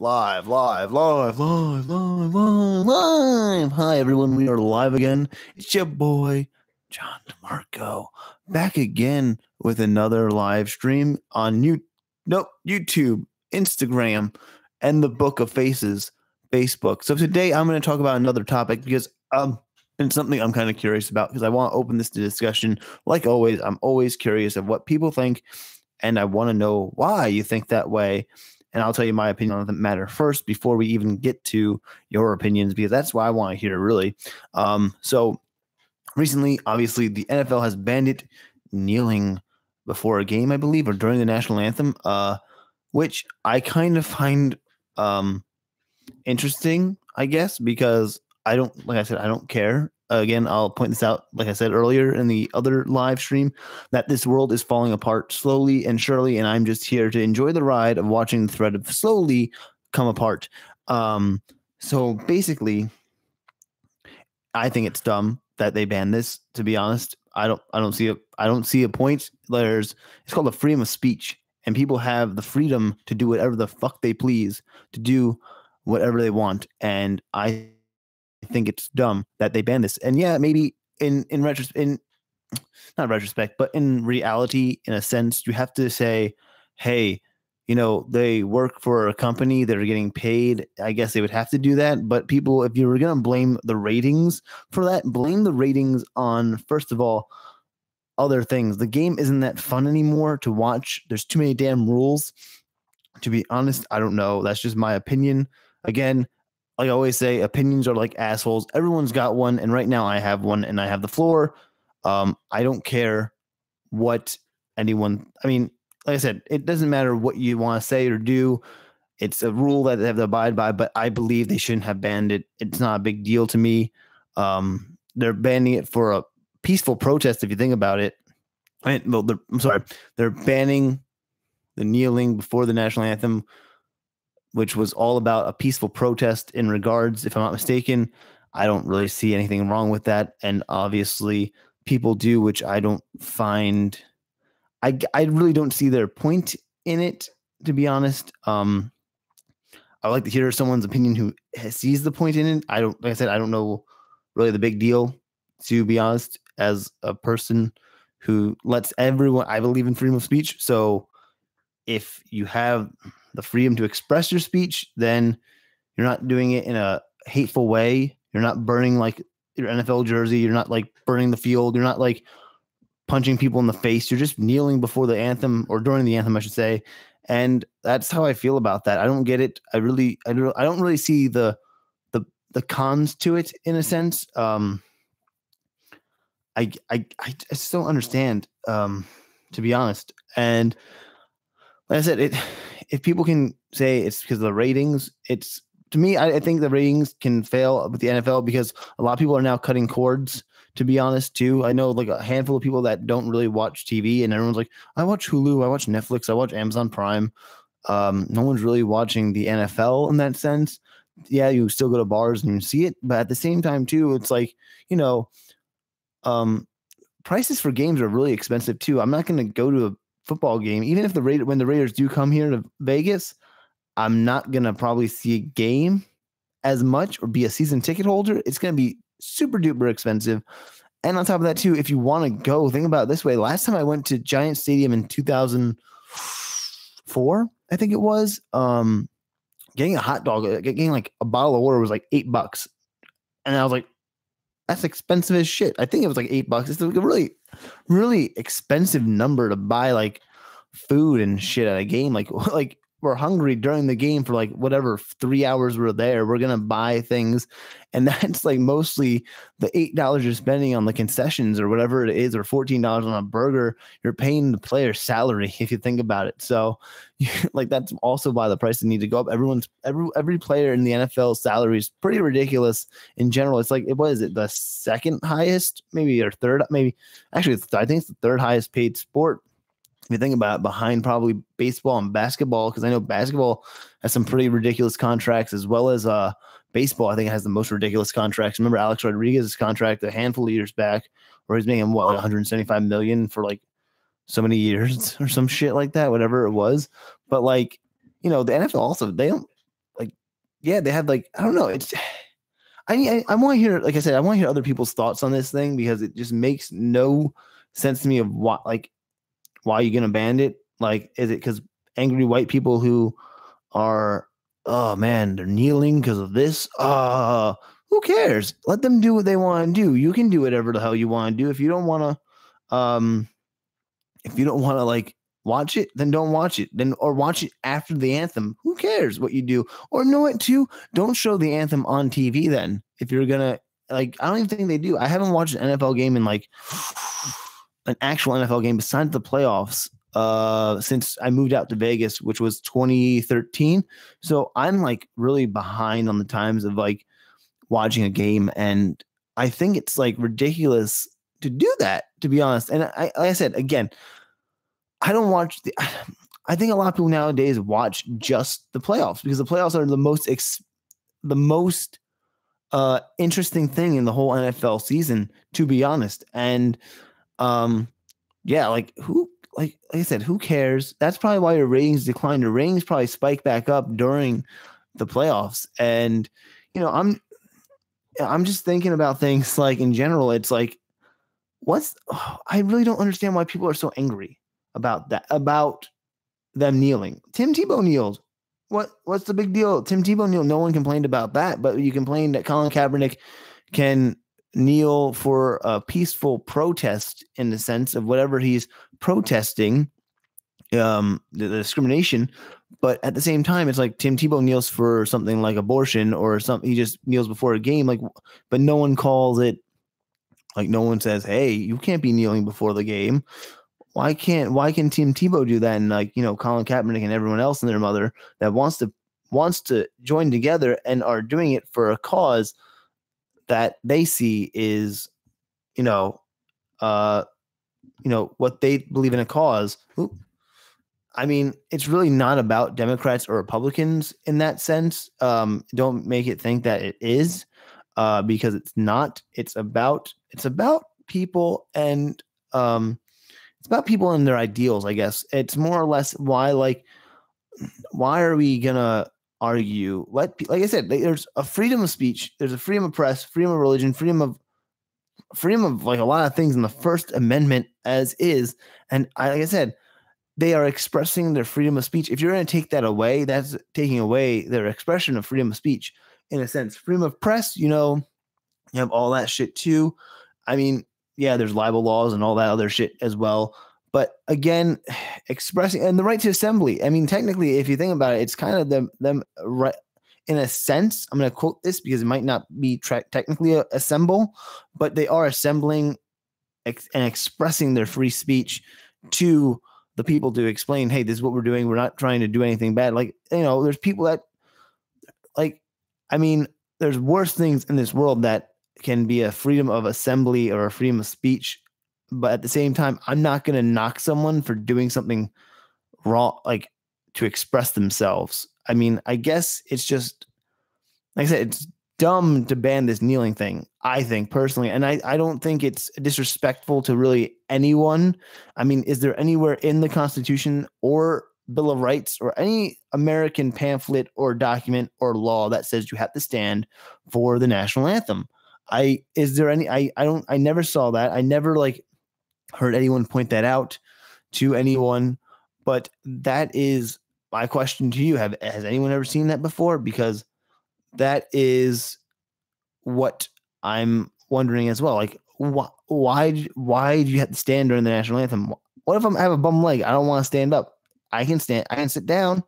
Live, live, live, live, live, live, live. Hi, everyone. We are live again. It's your boy, John DeMarco, back again with another live stream on YouTube, Instagram, and the Book of Faces, Facebook. So today I'm going to talk about another topic because it's something I'm kind of curious about because I want to open this to discussion. Like always, I'm always curious of what people think, and I want to know why you think that way. And I'll tell you my opinion on the matter first before we even get to your opinions, because that's what I want to hear, really. So recently, obviously, the NFL has banned it kneeling before a game, I believe, or during the national anthem, which I kind of find interesting, I guess, because I don't care. Again, I'll point this out, like I said earlier in the other live stream, that this world is falling apart slowly and surely, and I'm just here to enjoy the ride of watching the thread of slowly come apart. So basically, I think it's dumb that they ban this. To be honest, I don't see a point. It's called the freedom of speech, and people have the freedom to do whatever the fuck they please, to do whatever they want, and I think it's dumb that they ban this. And yeah, maybe in not retrospect, but in reality, in a sense, you have to say, hey, they work for a company that are getting paid. I guess they would have to do that. But people, if you were going to blame the ratings for that, blame the ratings on, first of all, other things. The game isn't that fun anymore to watch. There's too many damn rules. To be honest, I don't know. That's just my opinion. Again, like I always say, opinions are like assholes. Everyone's got one, and right now I have one, and I have the floor. I don't care what anyone. I mean, like I said, it doesn't matter what you want to say or do. It's a rule that they have to abide by, but I believe they shouldn't have banned it. It's not a big deal to me. They're banning it for a peaceful protest, if you think about it. They're banning the kneeling before the national anthem, which was all about a peaceful protest in regards, if I'm not mistaken. I don't really see anything wrong with that. And obviously people do, which I don't find, I really don't see their point in it, to be honest. I would like to hear someone's opinion who sees the point in it. Like I said, I don't know really the big deal, to be honest, as a person who lets everyone, I believe in freedom of speech. So if you have the freedom to express your speech, then you're not doing it in a hateful way. You're not burning like your NFL jersey. You're not like burning the field. You're not like punching people in the face. You're just kneeling before the anthem, or during the anthem, I should say. And that's how I feel about that. I don't get it. I don't really see the cons to it, in a sense. I just don't understand, to be honest. And like I said, if people can say it's because of the ratings, it's, to me, I think the ratings can fail with the NFL because a lot of people are now cutting cords, to be honest, too. I know like a handful of people that don't really watch TV, and everyone's like, I watch Hulu, I watch Netflix, I watch Amazon Prime. No one's really watching the NFL in that sense. Yeah, you still go to bars and you see it, but at the same time, too, it's like, prices for games are really expensive, too. I'm not going to go to a football game, even if when the Raiders do come here to Vegas, I'm not gonna probably see a game as much or be a season ticket holder. It's gonna be super duper expensive. And on top of that too, if you want to go, think about it this way. Last time I went to Giant Stadium in 2004, I think it was, getting a hot dog, getting like a bottle of water was like $8. And I was like, that's expensive as shit. I think it was like $8. It's like a really, really expensive number to buy like food and shit at a game. Like we're hungry during the game for like whatever 3 hours we're there. We're gonna buy things, and that's like mostly the $8 you're spending on the concessions or whatever it is, or $14 on a burger. You're paying the player's salary if you think about it. So, like that's also why the prices need to go up. Every player in the NFL salary is pretty ridiculous in general. It's like, what is it? The second highest, maybe, or third, maybe. Actually, I think it's the third highest paid sport, if you think about it, behind probably baseball and basketball, because I know basketball has some pretty ridiculous contracts, as well as baseball. I think it has the most ridiculous contracts. Remember Alex Rodriguez's contract a handful of years back, where he's making like $175 million for like so many years or some shit like that, whatever it was. But like, the NFL also, they don't yeah, they had like, I don't know. It's, I want to hear, like I said, I want to hear other people's thoughts on this thing because it just makes no sense to me of what, like, why are you going to ban it? Like, is it because angry white people who are, oh man, they're kneeling because of this? Who cares? Let them do what they want to do. You can do whatever the hell you want to do. If you don't want to, like watch it, then don't watch it. Then or watch it after the anthem. Who cares what you do? Or know it too. Don't show the anthem on TV then. If you're gonna like, I don't even think they do. I haven't watched an NFL game in like an actual NFL game besides the playoffs since I moved out to Vegas, which was 2013. So I'm like really behind on the times of like watching a game, and I think it's like ridiculous to do that, to be honest. And like I said, again, I don't watch the. I think a lot of people nowadays watch just the playoffs because the playoffs are the most interesting thing in the whole NFL season, to be honest. And yeah, like like I said, who cares? That's probably why your ratings declined. Your ratings probably spike back up during the playoffs. And I'm just thinking about things like in general. It's like, I really don't understand why people are so angry about that, about them kneeling. Tim Tebow kneeled. What's the big deal? Tim Tebow kneeled. No one complained about that, but you complained that Colin Kaepernick can kneel for a peaceful protest in the sense of whatever he's protesting, the discrimination. But at the same time, it's like Tim Tebow kneels for something like abortion or something. He just kneels before a game, like, but no one calls it. Like no one says, "Hey, you can't be kneeling before the game." Why can Tim Tebow do that? And like, Colin Kaepernick and everyone else and their mother that wants to join together and are doing it for a cause that they see is, what they believe in a cause. I mean, it's really not about Democrats or Republicans in that sense. Don't make it think that it is, because it's not. It's about people and it's about people and their ideals, I guess. It's more or less why are we gonna argue? Like I said, there's a freedom of speech, there's a freedom of press, freedom of religion, freedom of like a lot of things in the First Amendment as is. And like I said, they are expressing their freedom of speech. If you're going to take that away, that's taking away their expression of freedom of speech in a sense. Freedom of press, you have all that shit too. I mean, yeah, there's libel laws and all that other shit as well. But again, expressing and the right to assembly. I mean, technically, if you think about it, it's kind of them right in a sense. I'm going to quote this because it might not be technically assemble, but they are assembling and expressing their free speech to the people to explain, hey, this is what we're doing. We're not trying to do anything bad. Like, there's people that there's worse things in this world that can be a freedom of assembly or a freedom of speech. But at the same time, I'm not going to knock someone for doing something wrong, like to express themselves. I mean, I guess it's just, like I said, it's dumb to ban this kneeling thing, I think personally. And I don't think it's disrespectful to really anyone. I mean, is there anywhere in the Constitution or Bill of Rights or any American pamphlet or document or law that says you have to stand for the national anthem? I never saw that. I never heard anyone point that out to anyone, but that is my question to you. Has anyone ever seen that before? Because that is what I'm wondering as well. Like, why do you have to stand during the national anthem? What if I have a bum leg? I don't want to stand up. I can stand. I can sit down.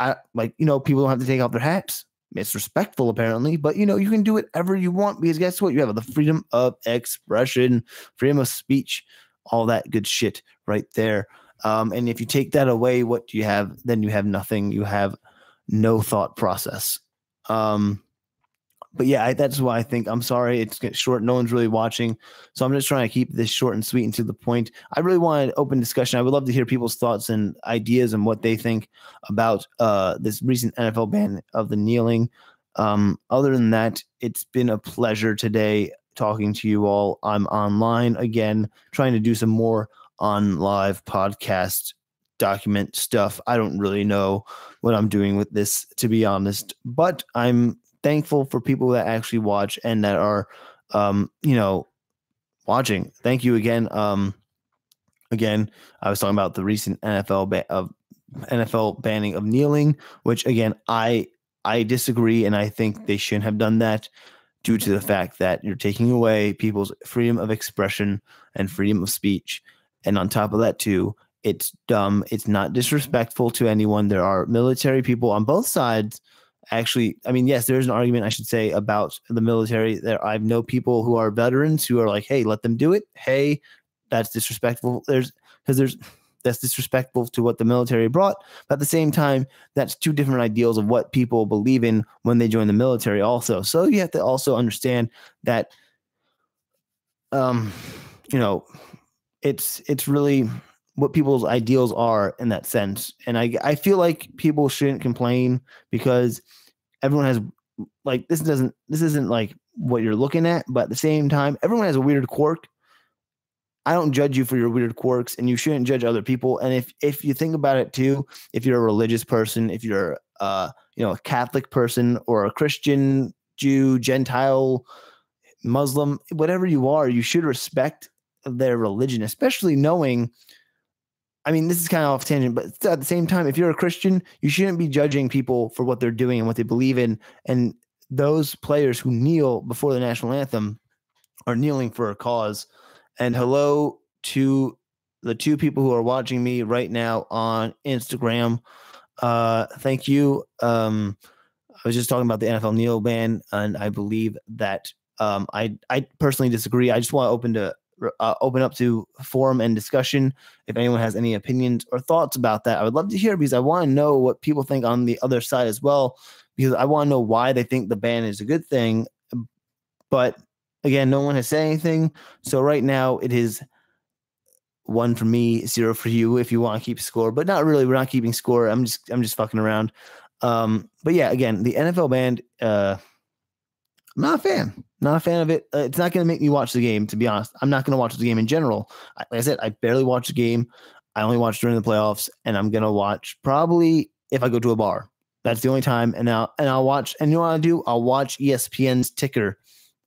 People don't have to take off their hats. It's respectful, apparently, but you can do whatever you want because guess what? You have the freedom of expression, freedom of speech, all that good shit right there. And if you take that away, what do you have? Then you have nothing. You have no thought process. But yeah, that's why I think, I'm sorry, it's getting short. No one's really watching. So I'm just trying to keep this short and sweet and to the point. I really want an open discussion. I would love to hear people's thoughts and ideas and what they think about this recent NFL ban of the kneeling. Other than that, it's been a pleasure today talking to you all. I'm online again, trying to do some more on live podcast document stuff. I don't really know what I'm doing with this, to be honest, but I'm thankful for people that actually watch and that are, watching. Thank you again. Again, I was talking about the recent NFL banning of kneeling, which again, I disagree, and I think they shouldn't have done that due to the fact that you're taking away people's freedom of expression and freedom of speech. And on top of that, too, it's dumb. It's not disrespectful to anyone. There are military people on both sides. Actually, I mean, yes, there's an argument I should say about the military. I know people who are veterans who are like, hey, let them do it. Hey, that's disrespectful. That's disrespectful to what the military brought. But at the same time, that's two different ideals of what people believe in when they join the military also. So you have to also understand that, it's really what people's ideals are in that sense. And I feel like people shouldn't complain because everyone has, like, this isn't like what you're looking at, but at the same time, everyone has a weird quirk. I don't judge you for your weird quirks, and you shouldn't judge other people. And if you think about it too, if you're a religious person, if you're a Catholic person or a Christian, Jew, Gentile, Muslim, whatever you are, you should respect their religion, especially knowing, I mean, this is kind of off tangent, but at the same time, if you're a Christian, you shouldn't be judging people for what they're doing and what they believe in. And those players who kneel before the national anthem are kneeling for a cause. And hello to the two people who are watching me right now on Instagram. Thank you. I was just talking about the NFL kneel ban, and I believe that I personally disagree. I just want to open up to forum and discussion. If anyone has any opinions or thoughts about that, I would love to hear, because I want to know what people think on the other side as well, because I want to know why they think the ban is a good thing. But again, no one has said anything. So right now it is 1 for me, 0 for you if you want to keep score, but not really. We're not keeping score. I'm just fucking around. But yeah, again, the NFL ban, I'm not a fan of it. It's not going to make me watch the game, to be honest. I'm not going to watch the game in general. Like I said, I barely watch the game. I only watch during the playoffs, and I'm going to watch probably if I go to a bar. That's the only time. And I'll watch, and you know what I'll do? I'll watch ESPN's ticker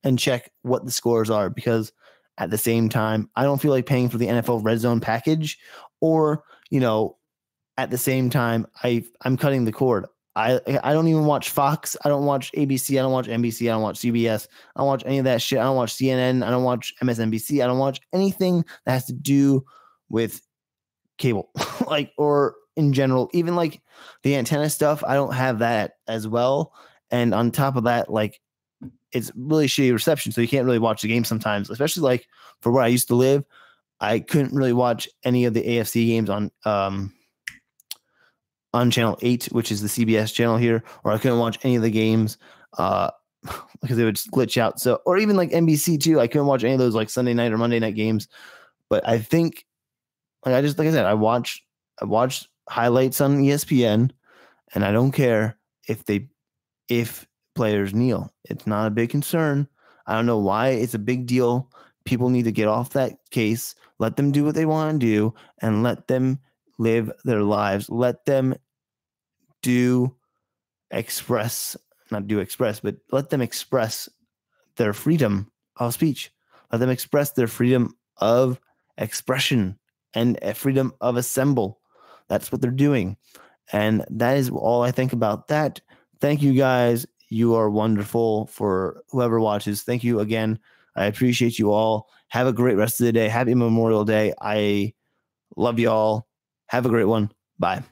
and check what the scores are, because at the same time, I don't feel like paying for the NFL Red Zone package, or, at the same time, I'm cutting the cord. I don't even watch Fox. I don't watch ABC. I don't watch NBC. I don't watch CBS. I don't watch any of that shit. I don't watch CNN. I don't watch MSNBC. I don't watch anything that has to do with cable, or in general, even like the antenna stuff. I don't have that as well. And on top of that, it's really shitty reception, so you can't really watch the game sometimes, especially for where I used to live. I couldn't really watch any of the AFC games on channel 8, which is the CBS channel here, or I couldn't watch any of the games because they would glitch out. So, or even NBC too, I couldn't watch any of those Sunday night or Monday night games. But I think, like I said, I watch highlights on ESPN, and I don't care if players kneel. It's not a big concern. I don't know why it's a big deal. People need to get off that case. Let them do what they want to do, and let them live their lives. Let them but let them express their freedom of speech. Let them express their freedom of expression and freedom of assemble. That's what they're doing. And that is all I think about that. Thank you guys. You are wonderful. For whoever watches, thank you again. I appreciate you all. Have a great rest of the day. Happy Memorial Day. I love you all. Have a great one. Bye.